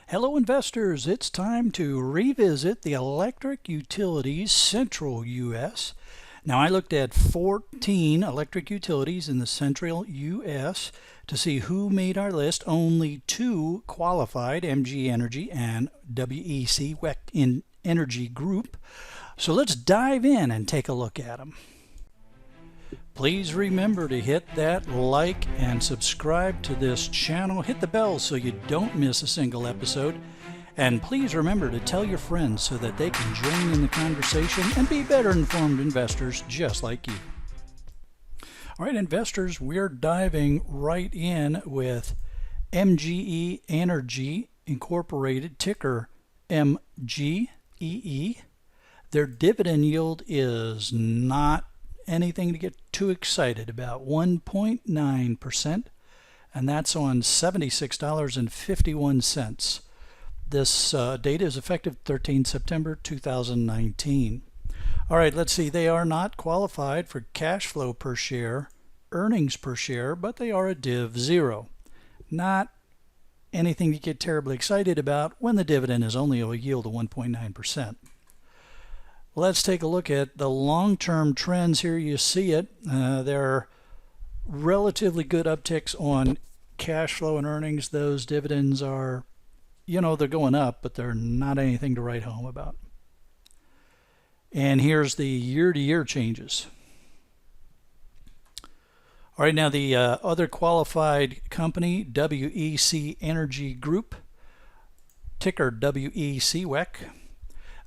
Hello investors, it's time to revisit the electric utilities central U.S. Now I looked at 14 electric utilities in the central U.S. to see who made our list. Only 2 qualified, MGE Energy and WEC and Energy Group. So let's dive in and take a look at them. Please remember to hit that like and subscribe to this channel. Hit the bell so you don't miss a single episode. And please remember to tell your friends so that they can join in the conversation and be better informed investors just like you. All right, investors, we're diving right in with MGE Energy Incorporated, ticker MGEE. Their dividend yield is not anything to get too excited about, 1.9%, and that's on $76.51. This data is effective 13 September 2019. All right, let's see. They are not qualified for cash flow per share, earnings per share, but they are a div 0. Not anything to get terribly excited about when the dividend is only a yield of 1.9%. Let's take a look at the long-term trends here. You see it. There are relatively good upticks on cash flow and earnings. Those dividends are, they're going up, but they're not anything to write home about. And here's the year-to-year changes. All right, now the other qualified company, WEC Energy Group, ticker WEC.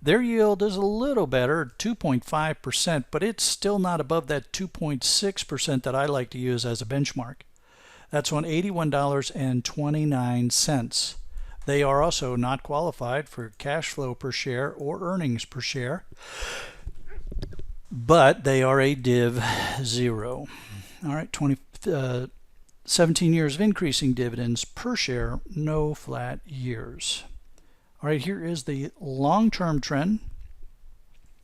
Their yield is a little better, 2.5%, but it's still not above that 2.6% that I like to use as a benchmark. That's on $81.29. They are also not qualified for cash flow per share or earnings per share, but they are a div 0. All right, 17 years of increasing dividends per share, no flat years. All right, here is the long-term trend.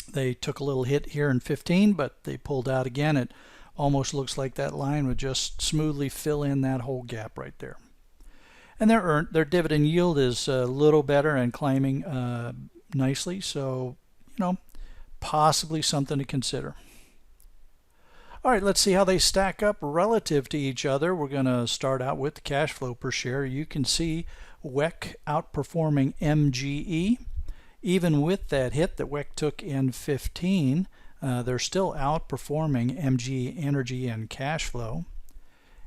They took a little hit here in 15, but they pulled out again. It almost looks like that line would just smoothly fill in that whole gap right there. And their dividend yield is a little better and climbing nicely, so possibly something to consider. All right, let's see how they stack up relative to each other. We're going to start out with the cash flow per share. You can see WEC outperforming MGE. Even with that hit that WEC took in 15, they're still outperforming MGE Energy and cash flow.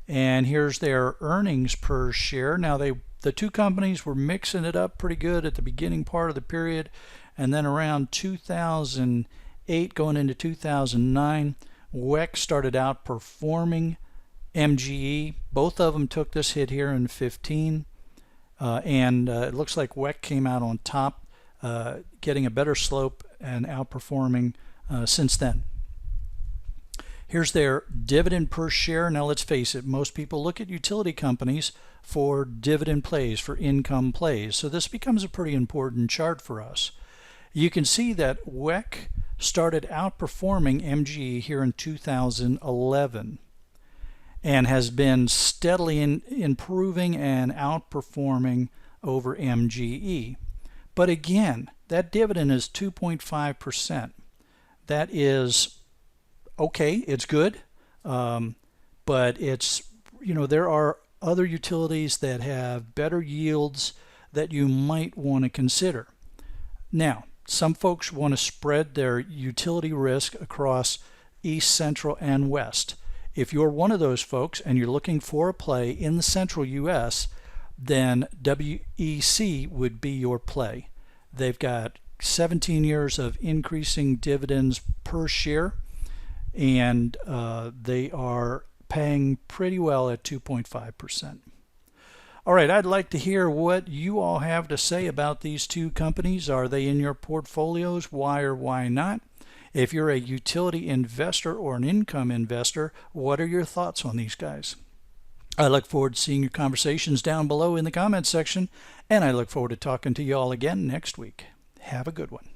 And here's their earnings per share. Now the two companies were mixing it up pretty good at the beginning part of the period, and then around 2008 going into 2009, WEC started outperforming MGE. Both of them took this hit here in 15. And it looks like WEC came out on top, getting a better slope and outperforming since then. Here's their dividend per share. Now let's face it, most people look at utility companies for dividend plays, for income plays. So this becomes a pretty important chart for us. You can see that WEC started outperforming MGE here in 2011. And has been steadily improving and outperforming over MGE. But again, that dividend is 2.5%. That is okay, it's good, but it's, there are other utilities that have better yields that you might want to consider. Now, some folks want to spread their utility risk across East, Central, and West. If you're one of those folks and you're looking for a play in the central U.S., then WEC would be your play. They've got 17 years of increasing dividends per share, and they are paying pretty well at 2.5%. All right, I'd like to hear what you all have to say about these two companies. Are they in your portfolios? Why or why not? If you're a utility investor or an income investor, what are your thoughts on these guys? I look forward to seeing your conversations down below in the comments section, and I look forward to talking to you all again next week. Have a good one.